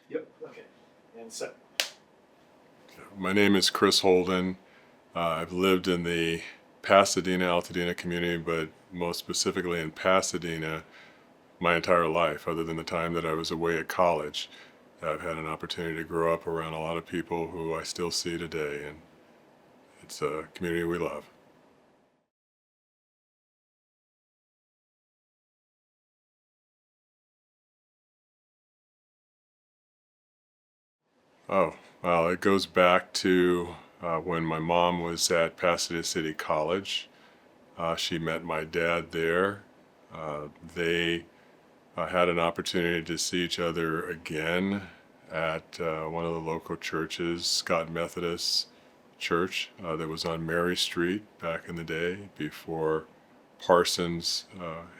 Yep. Okay. And so, My name is Chris Holden. I've lived in the Pasadena, Altadena community, but most specifically in Pasadena my entire life, other than the time that I was away at college. I've had an opportunity to grow up around a lot of people who I still see today, and it's a community we love. Oh, well, it goes back to when my mom was at Pasadena City College. She met my dad there. They had an opportunity to see each other again at one of the local churches, Scott Methodist Church, that was on Mary Street back in the day before Parsons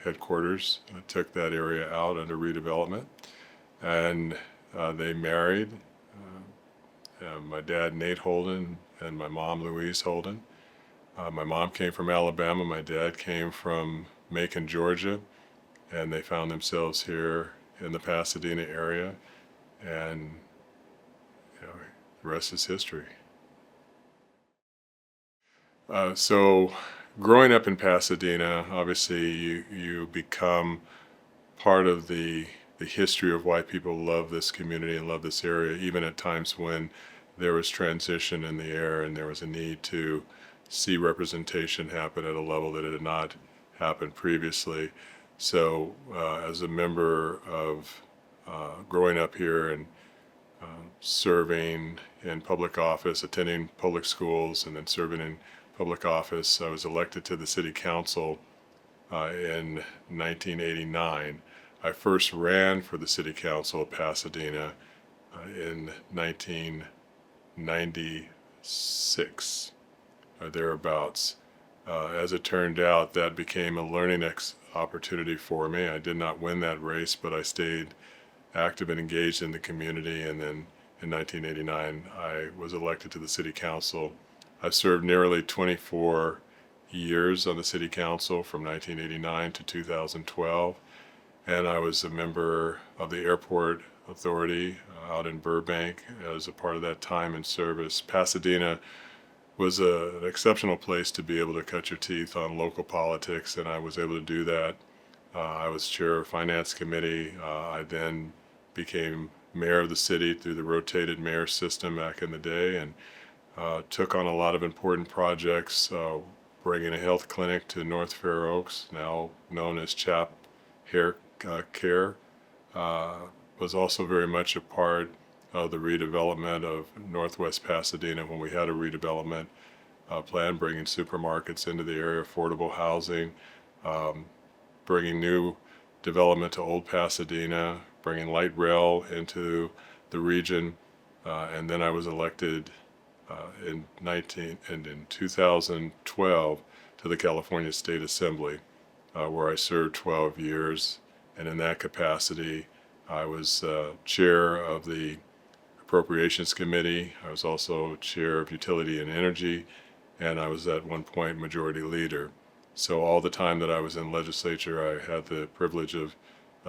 headquarters took that area out under redevelopment. And they married. My dad, Nate Holden, and my mom, Louise Holden. My mom came from Alabama. My dad came from Macon, Georgia, and they found themselves here in the Pasadena area, and the rest is history. So, growing up in Pasadena, obviously you become part of the history of why people love this community and love this area, even at times when there was transition in the air and there was a need to see representation happen at a level that it had not happened previously. So, as a member of growing up here and serving in public office, attending public schools, and then serving in public office, I was elected to the city council in 1989. I first ran for the city council of Pasadena in 1996, or thereabouts. As it turned out, that became a learning opportunity for me. I did not win that race, but I stayed active and engaged in the community, and then in 1989 I was elected to the city council. I've served nearly 24 years on the city council from 1989 to 2012, and I was a member of the airport authority out in Burbank as a part of that time and service. Pasadena was an exceptional place to be able to cut your teeth on local politics, and I was able to do that. I was chair of finance committee. I then became mayor of the city through the rotated mayor system back in the day, and took on a lot of important projects, bringing a health clinic to North Fair Oaks, now known as CHAP Hair Care. Was also very much a part of the redevelopment of Northwest Pasadena when we had a redevelopment plan, bringing supermarkets into the area, affordable housing, bringing new development to Old Pasadena, bringing light rail into the region, and then I was elected in 2012 to the California State Assembly, where I served 12 years, and in that capacity, I was chair of the Appropriations Committee. I was also chair of Utility and Energy, and I was at one point majority leader. So all the time that I was in legislature, I had the privilege of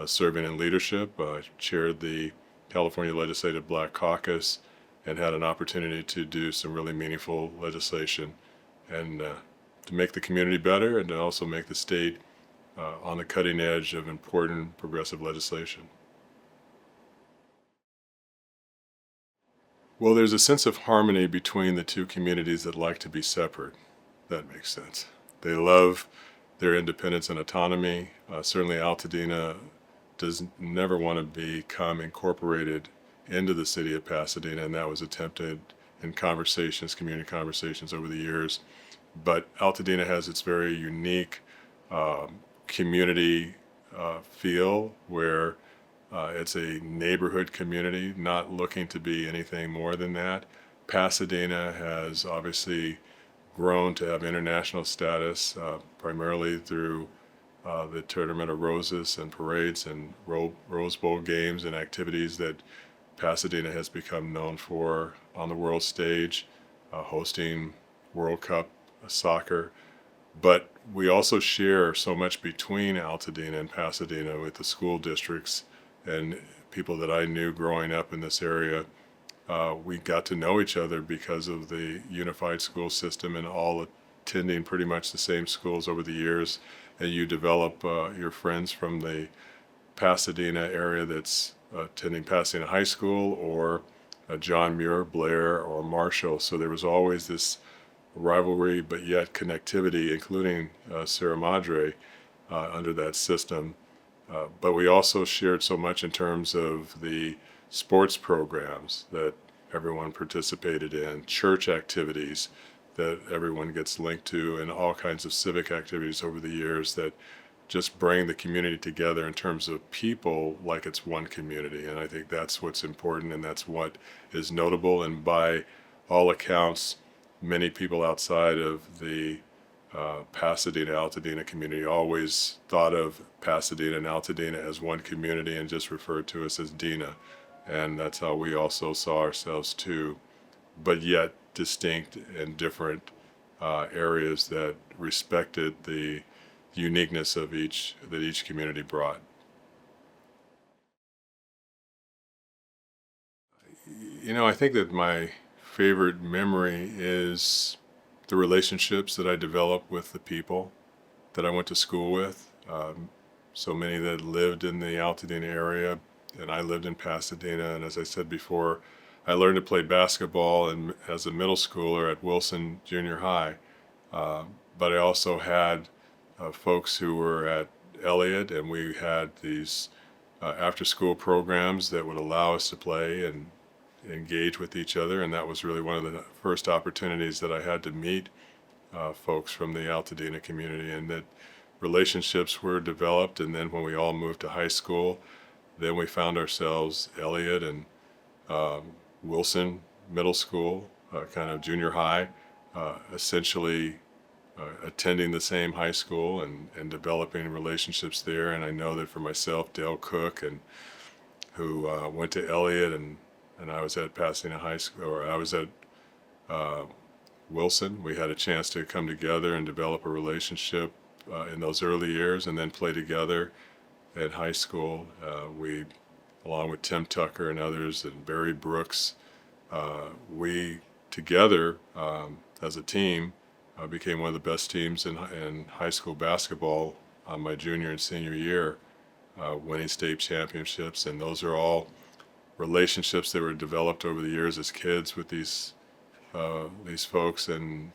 serving in leadership. I chaired the California Legislative Black Caucus and had an opportunity to do some really meaningful legislation and to make the community better and to also make the state on the cutting edge of important progressive legislation. Well, there's a sense of harmony between the two communities that like to be separate. That makes sense. They love their independence and autonomy. Certainly Altadena does never want to become incorporated into the city of Pasadena, and that was attempted in conversations, community conversations over the years. But Altadena has its very unique community feel where it's a neighborhood community, not looking to be anything more than that. Pasadena has obviously grown to have international status, primarily through the Tournament of Roses and parades and Rose Bowl games and activities that Pasadena has become known for on the world stage, hosting World Cup soccer. But we also share so much between Altadena and Pasadena with the school districts and people that I knew growing up in this area. We got to know each other because of the unified school system and all attending pretty much the same schools over the years. And you develop your friends from the Pasadena area that's attending Pasadena High School, or John Muir, Blair, or Marshall. So there was always this rivalry, but yet connectivity, including Sierra Madre under that system. But we also shared so much in terms of the sports programs that everyone participated in, church activities that everyone gets linked to, and all kinds of civic activities over the years that just bring the community together in terms of people like it's one community. And I think that's what's important, and that's what is notable. And by all accounts, many people outside of the Pasadena, Altadena community always thought of Pasadena and Altadena as one community and just referred to us as Dena. And that's how we also saw ourselves too, but yet distinct and different areas that respected the uniqueness of each community brought. I think that my favorite memory is the relationships that I developed with the people that I went to school with. So many that lived in the Altadena area, and I lived in Pasadena. And as I said before, I learned to play basketball as a middle schooler at Wilson Junior High. But I also had folks who were at Elliott, and we had these after-school programs that would allow us to play and engage with each other. And that was really one of the first opportunities that I had to meet folks from the Altadena community, and that relationships were developed. And then when we all moved to high school, then we found ourselves Elliott and Wilson Middle School, kind of junior high, essentially attending the same high school and developing relationships there. And I know that for myself, Dale Cook, and who went to Elliott, and I was at Pasadena High School, or I was at Wilson. We had a chance to come together and develop a relationship in those early years, and then play together at high school. We, along with Tim Tucker and others, and Barry Brooks, we together as a team became one of the best teams in high school basketball my junior and senior year, winning state championships. And those are all relationships that were developed over the years as kids with these folks, and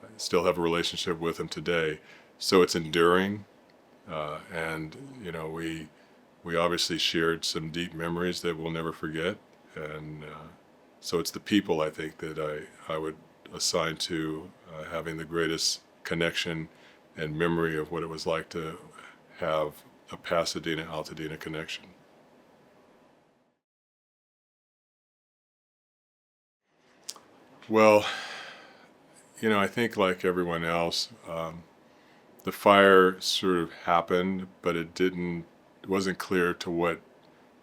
I still have a relationship with them today. So it's enduring, and we obviously shared some deep memories that we'll never forget. And so it's the people, I think, that I would assign to having the greatest connection and memory of what it was like to have a Pasadena-Altadena connection. Well, I think like everyone else, the fire sort of happened, but it wasn't clear to what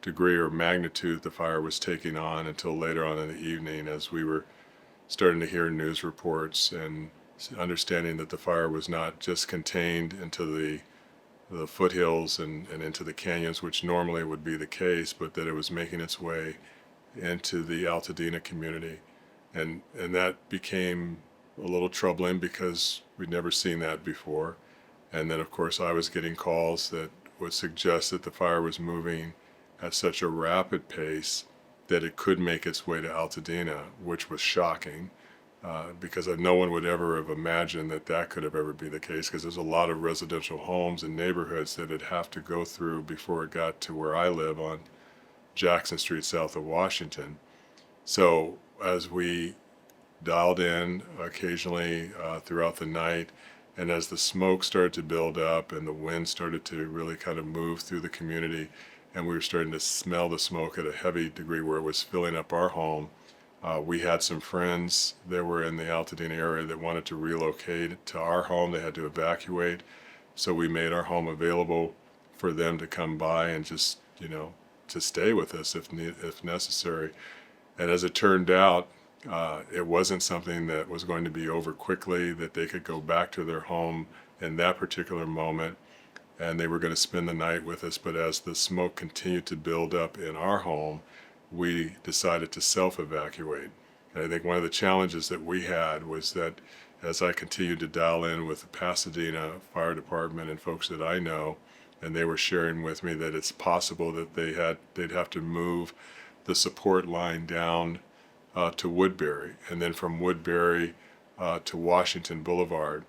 degree or magnitude the fire was taking on until later on in the evening, as we were starting to hear news reports and understanding that the fire was not just contained into the foothills and into the canyons, which normally would be the case, but that it was making its way into the Altadena community. And that became a little troubling because we'd never seen that before. And then, of course, I was getting calls that would suggest that the fire was moving at such a rapid pace that it could make its way to Altadena, which was shocking, because no one would ever have imagined that could have ever be the case, because there's a lot of residential homes and neighborhoods that it'd have to go through before it got to where I live on Jackson Street south of Washington. So as we dialed in occasionally throughout the night, and as the smoke started to build up and the wind started to really kind of move through the community, and we were starting to smell the smoke at a heavy degree where it was filling up our home, we had some friends that were in the Altadena area that wanted to relocate to our home. They had to evacuate, so we made our home available for them to come by and just, to stay with us if necessary. And as it turned out, it wasn't something that was going to be over quickly, that they could go back to their home in that particular moment. and they were going to spend the night with us. But as the smoke continued to build up in our home, we decided to self-evacuate. And I think one of the challenges that we had was that as I continued to dial in with the Pasadena Fire Department and folks that I know, and they were sharing with me that it's possible that they'd have to move the support line down to Woodbury, and then from Woodbury to Washington Boulevard.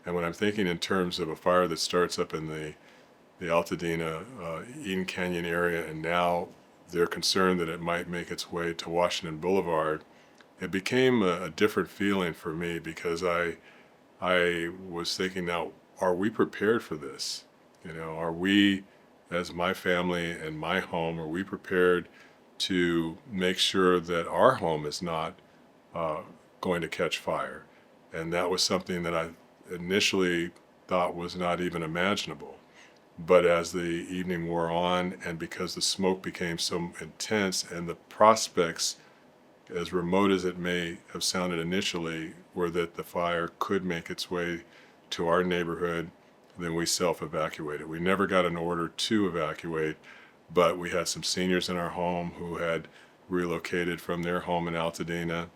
And when I'm thinking in terms of a fire that starts up in the Altadena, Eaton Canyon area, and now they're concerned that it might make its way to Washington Boulevard, it became a different feeling for me, because I was thinking, now, are we prepared for this? Are we, as my family and my home, are we prepared to make sure that our home is not going to catch fire? And that was something that I initially thought was not even imaginable. But as the evening wore on, and because the smoke became so intense, and the prospects, as remote as it may have sounded initially, were that the fire could make its way to our neighborhood, then we self-evacuated. We never got an order to evacuate, but we had some seniors in our home who had relocated from their home in Altadena,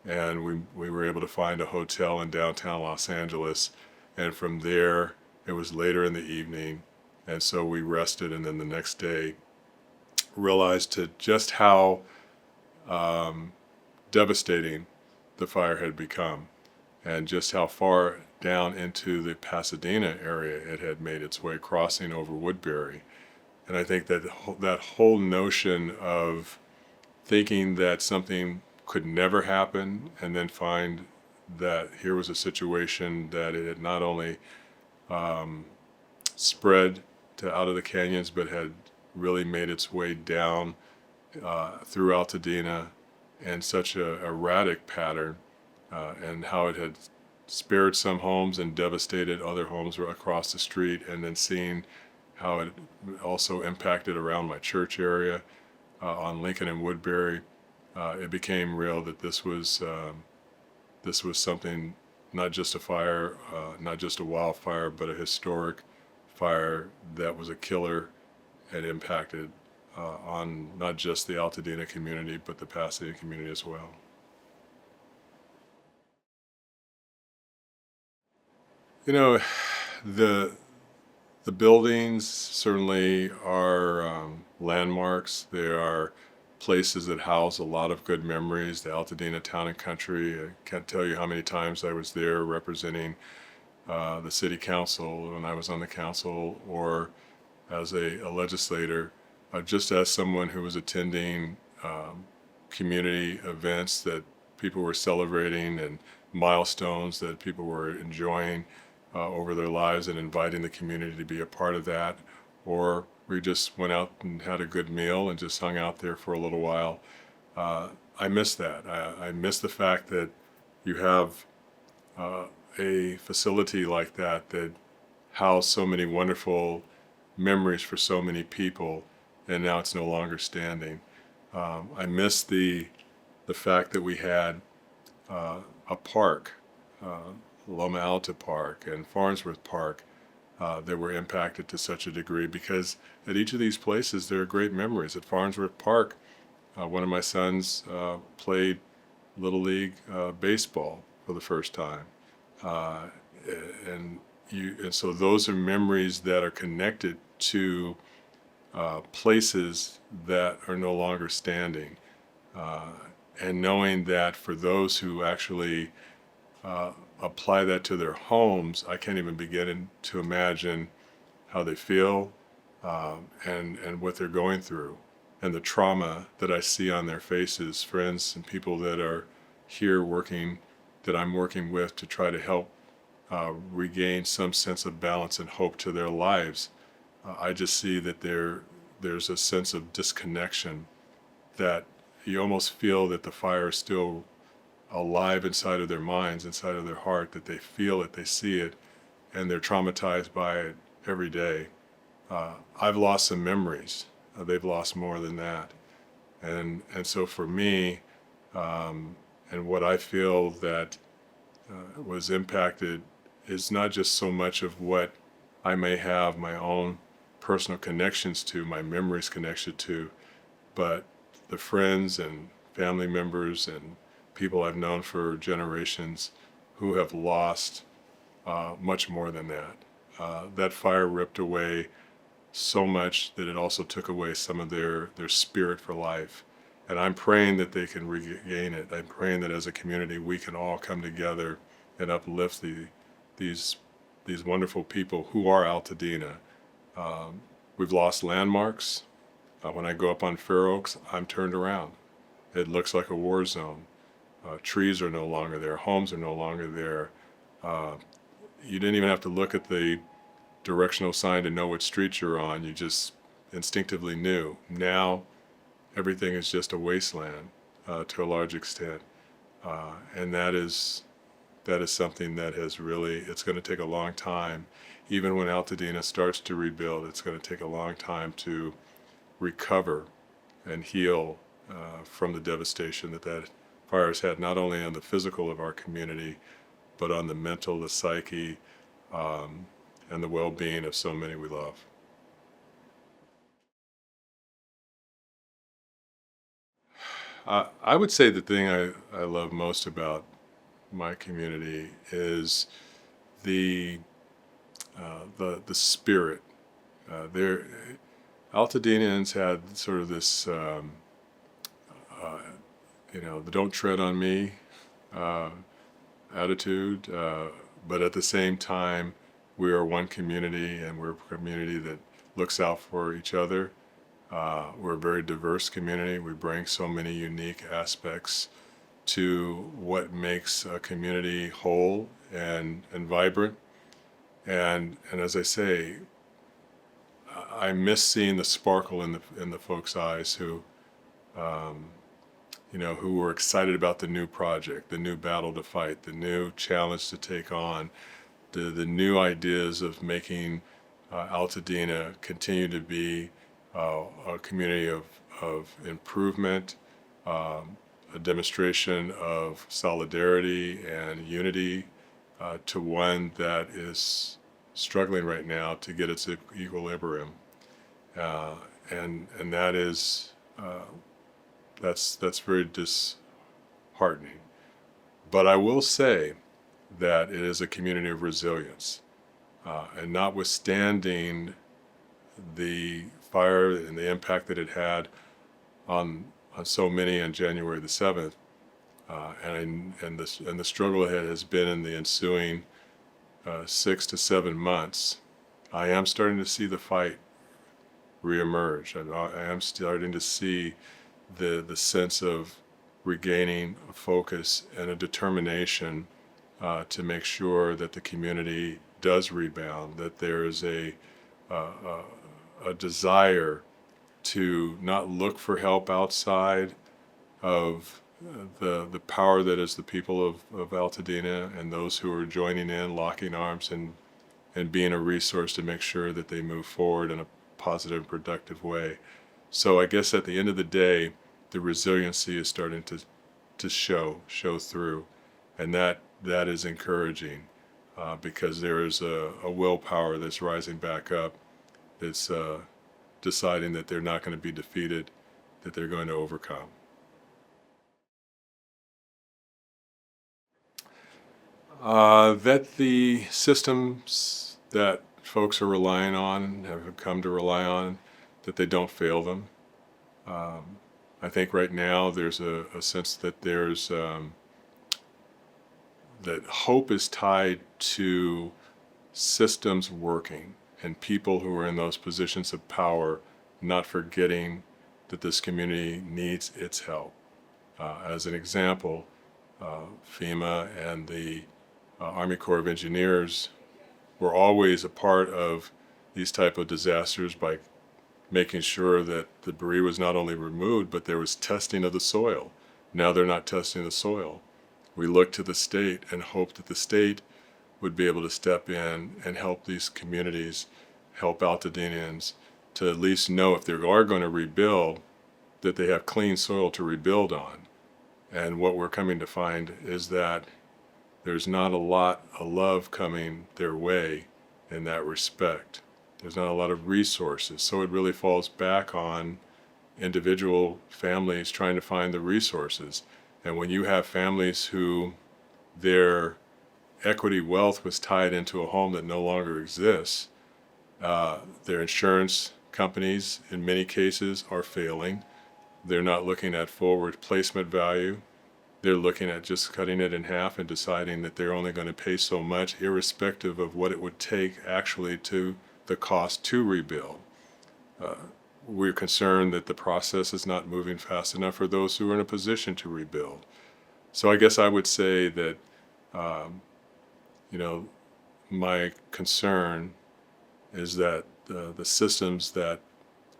and we were able to find a hotel in downtown Los Angeles. And from there, it was later in the evening, and so we rested, and then the next day realized just how devastating the fire had become, and just how far down into the Pasadena area it had made its way, crossing over Woodbury. And I think that that whole notion of thinking that something could never happen, and then find that here was a situation that it had not only spread to out of the canyons, but had really made its way down through Altadena in such a erratic pattern, and how it had spared some homes and devastated other homes across the street, and then seeing how it also impacted around my church area on Lincoln and Woodbury. It became real that this was something, not just a fire, not just a wildfire, but a historic fire that was a killer and impacted on not just the Altadena community, but the Pasadena community as well. The buildings certainly are landmarks. They are places that house a lot of good memories. The Altadena Town and Country, I can't tell you how many times I was there representing the city council when I was on the council, or as a legislator, just as someone who was attending community events that people were celebrating, and milestones that people were enjoying over their lives, and inviting the community to be a part of that. Or we just went out and had a good meal and just hung out there for a little while. I miss that. I miss the fact that you have a facility like that that housed so many wonderful memories for so many people, and now it's no longer standing. I miss the fact that we had a park, Loma Alta Park and Farnsworth Park, that were impacted to such a degree, because at each of these places there are great memories. At Farnsworth Park, one of my sons played Little League baseball for the first time, and so those are memories that are connected to places that are no longer standing, and knowing that for those who actually apply that to their homes, I can't even begin to imagine how they feel, and what they're going through, and the trauma that I see on their faces. Friends and people that are here working, that I'm working with to try to help regain some sense of balance and hope to their lives. I just see that there's a sense of disconnection, that you almost feel that the fire is still alive inside of their minds, inside of their heart, that they feel it, they see it, and they're traumatized by it every day. I've lost some memories. They've lost more than that. And so for me, and what I feel that was impacted is not just so much of what I may have my own personal connections to, my memories connected to, but the friends and family members and people I've known for generations who have lost much more than that. That fire ripped away so much that it also took away some of their spirit for life. And I'm praying that they can regain it. I'm praying that as a community we can all come together and uplift these wonderful people who are Altadena. We've lost landmarks. When I go up on Fair Oaks, I'm turned around. It looks like a war zone. Trees are no longer there. Homes are no longer there. You didn't even have to look at the directional sign to know what street you're on. You just instinctively knew. Now, everything is just a wasteland to a large extent. And that is something that has really, it's going to take a long time. Even when Altadena starts to rebuild, it's going to take a long time to recover and heal from the devastation that fire has had, not only on the physical of our community, but on the mental, the psyche, and the well-being of so many we love. I would say the thing I love most about my community is the spirit. Altadenaans had sort of this, the don't tread on me attitude, but at the same time, we are one community, and we're a community that looks out for each other. We're a very diverse community. We bring so many unique aspects to what makes a community whole and vibrant. And as I say, I miss seeing the sparkle in the folks' eyes who were excited about the new project, the new battle to fight, the new challenge to take on, the new ideas of making Altadena continue to be a community of improvement, a demonstration of solidarity and unity, to one that is struggling right now to get its equilibrium, and that is that's very disheartening. But I will say that it is a community of resilience, and notwithstanding the fire and the impact that it had on so many on January the 7th, and the struggle ahead has been in the ensuing 6 to 7 months. I am starting to see the fight reemerge. I am starting to see the sense of regaining a focus and a determination to make sure that the community does rebound, that there is a desire to not look for help outside of the power that is the people of Altadena, and those who are joining in, locking arms, and being a resource to make sure that they move forward in a positive and productive way. So I guess at the end of the day, the resiliency is starting to show through, and that is encouraging, because there is a willpower that's rising back up, that's deciding that they're not going to be defeated, that they're going to overcome. That the systems that folks are relying on, have come to rely on, that they don't fail them. I think right now there's a sense that there's that hope is tied to systems working and people who are in those positions of power not forgetting that this community needs its help. As an example, FEMA and the Army Corps of Engineers were always a part of these type of disasters by making sure that the debris was not only removed, but there was testing of the soil. Now they're not testing the soil. We look to the state and hope that the state would be able to step in and help these communities, help Altadenaans, to at least know if they are going to rebuild, that they have clean soil to rebuild on. And what we're coming to find is that there's not a lot of love coming their way in that respect. There's not a lot of resources, so it really falls back on individual families trying to find the resources. And when you have families who their equity wealth was tied into a home that no longer exists, their insurance companies in many cases are failing. They're not looking at full replacement value. They're looking at just cutting it in half and deciding that they're only going to pay so much, irrespective of what it would take actually to the cost to rebuild. We're concerned that the process is not moving fast enough for those who are in a position to rebuild. So I guess I would say that, my concern is that the systems that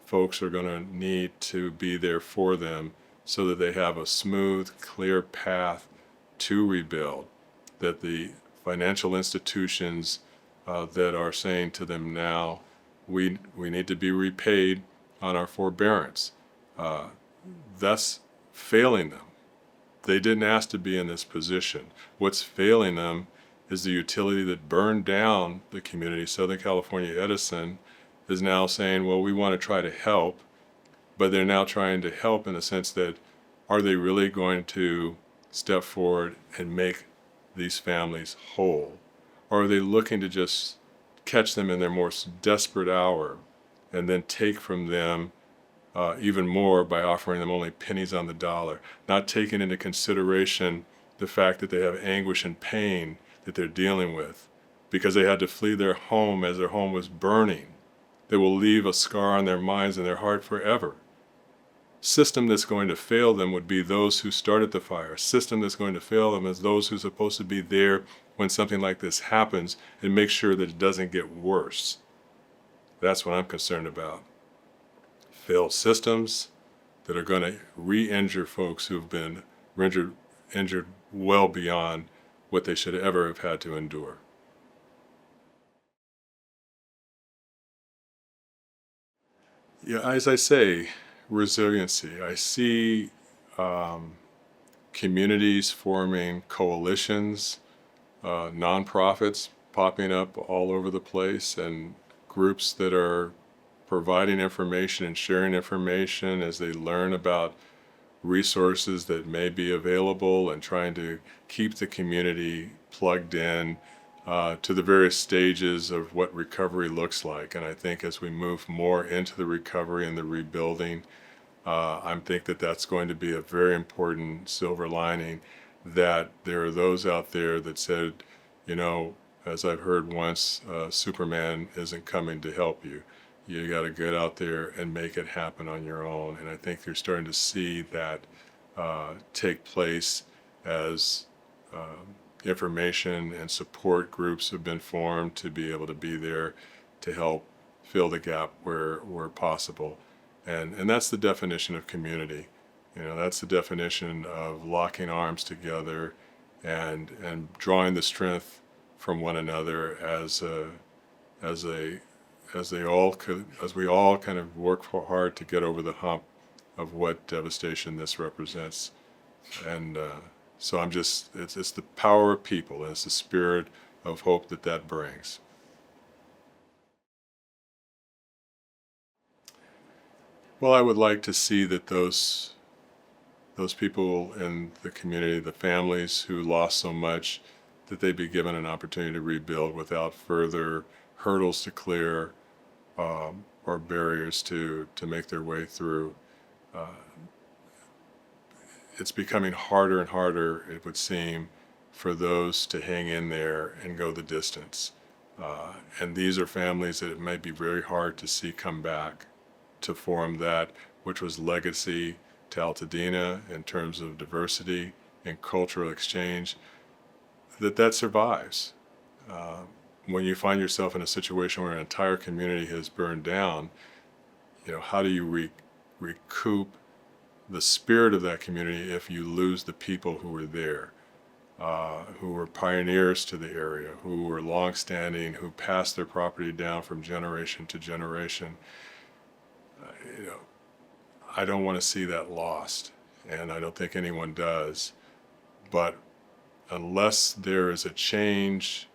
folks are going to need to be there for them so that they have a smooth, clear path to rebuild, that the financial institutions that are saying to them now, we need to be repaid on our forbearance, that's failing them. They didn't ask to be in this position. What's failing them is the utility that burned down the community. Southern California Edison is now saying, well, we want to try to help, but they're now trying to help in the sense that, are they really going to step forward and make these families whole? Or are they looking to just catch them in their most desperate hour and then take from them even more by offering them only pennies on the dollar, not taking into consideration the fact that they have anguish and pain that they're dealing with because they had to flee their home as their home was burning, that will leave a scar on their minds and their heart forever. System that's going to fail them would be those who started the fire. System that's going to fail them is those who are supposed to be there when something like this happens and make sure that it doesn't get worse. That's what I'm concerned about. Failed systems that are going to re-injure folks who've been injured well beyond what they should ever have had to endure. Yeah, as I say, resiliency. I see communities forming coalitions, nonprofits popping up all over the place, and groups that are providing information and sharing information as they learn about resources that may be available and trying to keep the community plugged in to the various stages of what recovery looks like. And I think as we move more into the recovery and the rebuilding, I think that that's going to be a very important silver lining, that there are those out there that said, as I've heard once, Superman isn't coming to help you. You got to get out there and make it happen on your own. And I think you're starting to see that take place as information and support groups have been formed to be able to be there to help fill the gap where possible. And that's the definition of community. That's the definition of locking arms together and drawing the strength from one another as we all kind of work hard to get over the hump of what devastation this represents. And so it's the power of people, and it's the spirit of hope that brings. Well, I would like to see that those people in the community, the families who lost so much, that they be given an opportunity to rebuild without further hurdles to clear or barriers to make their way through. It's becoming harder and harder, it would seem, for those to hang in there and go the distance. And these are families that it might be very hard to see come back to form that which was legacy to Pasadena in terms of diversity and cultural exchange, that survives. When you find yourself in a situation where an entire community has burned down, how do you recoup the spirit of that community if you lose the people who were there, who were pioneers to the area, who were long-standing, who passed their property down from generation to generation? I don't want to see that lost, and I don't think anyone does. But unless there is a change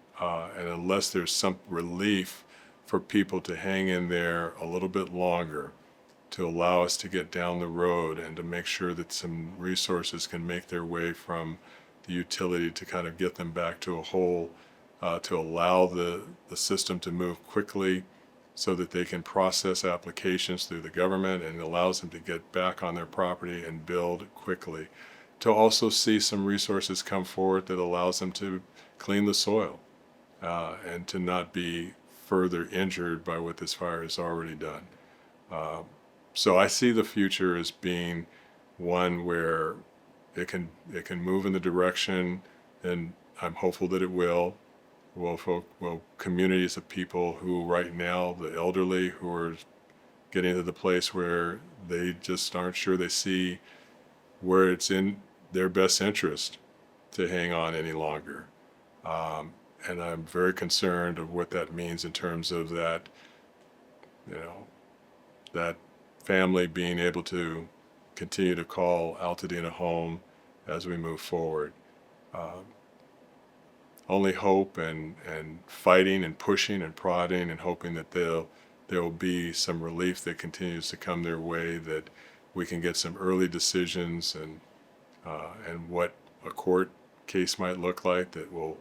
and unless there's some relief for people to hang in there a little bit longer, to allow us to get down the road and to make sure that some resources can make their way from the utility to kind of get them back to a whole, to allow the system to move quickly so that they can process applications through the government and allows them to get back on their property and build quickly. To also see some resources come forward that allows them to clean the soil and to not be further injured by what this fire has already done. So I see the future as being one where it can move in the direction, and I'm hopeful that it will. Well, communities of people who right now, the elderly who are getting to the place where they just aren't sure they see where it's in their best interest to hang on any longer. And I'm very concerned of what that means in terms of that, that family being able to continue to call Altadena home as we move forward. Only hope and fighting and pushing and prodding and hoping that there will be some relief that continues to come their way, that we can get some early decisions and what a court case might look like that will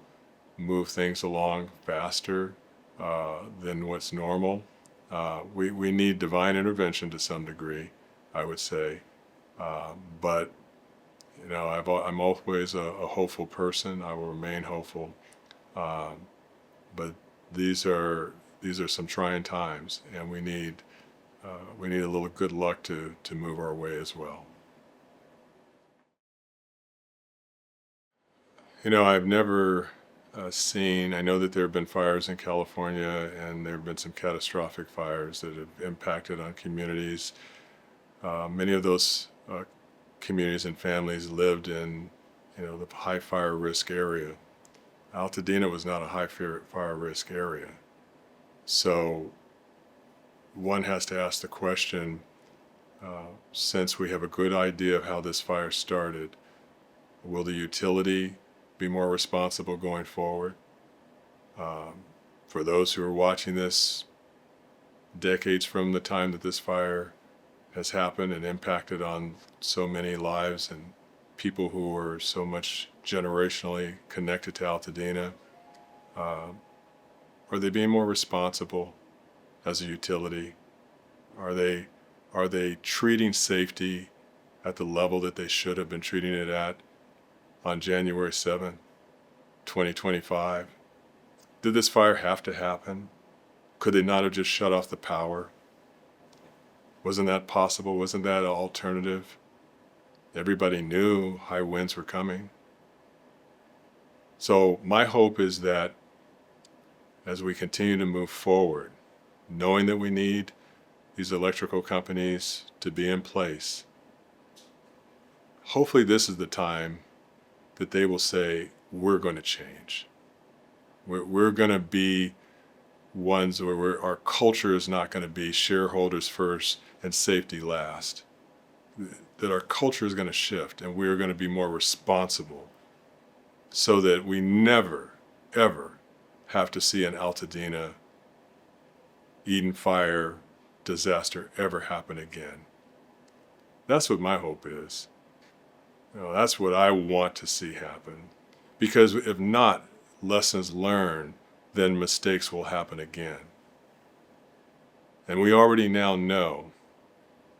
move things along faster than what's normal. We need divine intervention to some degree, I would say, but I'm always a hopeful person. I will remain hopeful, but these are some trying times, and we need a little good luck to move our way as well. I've never seen. I know that there have been fires in California, and there have been some catastrophic fires that have impacted on communities. Many of those communities and families lived in, the high fire risk area. Altadena was not a high fire risk area. So one has to ask the question, since we have a good idea of how this fire started, will the utility be more responsible going forward? For those who are watching this decades from the time that this fire has happened and impacted on so many lives and people who were so much generationally connected to Altadena, are they being more responsible as a utility? Are they treating safety at the level that they should have been treating it at on January 7th, 2025? Did this fire have to happen? Could they not have just shut off the power? Wasn't that possible? Wasn't that an alternative? Everybody knew high winds were coming. So my hope is that as we continue to move forward, knowing that we need these electrical companies to be in place, hopefully this is the time that they will say, we're going to change. We're going to be ones where our culture is not going to be shareholders first and safety last. That our culture is going to shift, and we're going to be more responsible so that we never, ever have to see an Altadena Eaton Fire disaster ever happen again. That's what my hope is. That's what I want to see happen. Because if not, lessons learned, then mistakes will happen again. And we already now know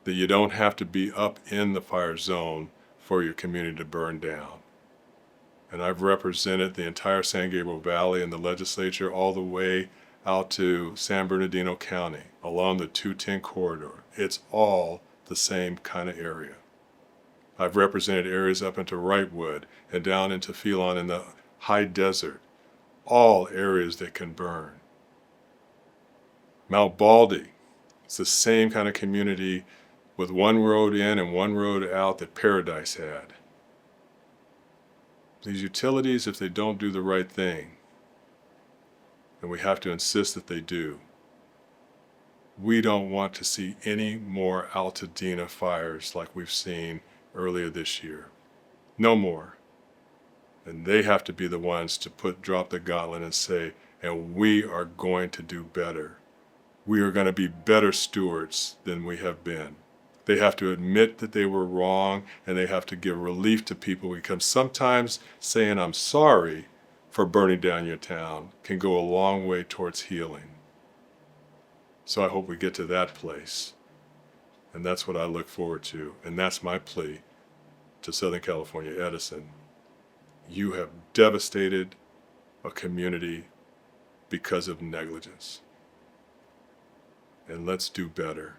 that you don't have to be up in the fire zone for your community to burn down. And I've represented the entire San Gabriel Valley in the legislature all the way out to San Bernardino County along the 210 corridor. It's all the same kind of area. I've represented areas up into Wrightwood and down into Phelan in the high desert, all areas that can burn. Mount Baldy, it's the same kind of community with one road in and one road out that Paradise had. These utilities, if they don't do the right thing, and we have to insist that they do, we don't want to see any more Altadena fires like we've seen earlier this year. No more. And they have to be the ones to drop the gauntlet and say, and we are going to do better. We are going to be better stewards than we have been. They have to admit that they were wrong, and they have to give relief to people, because sometimes saying I'm sorry for burning down your town can go a long way towards healing. So I hope we get to that place. And that's what I look forward to. And that's my plea to Southern California Edison. You have devastated a community because of negligence. And let's do better.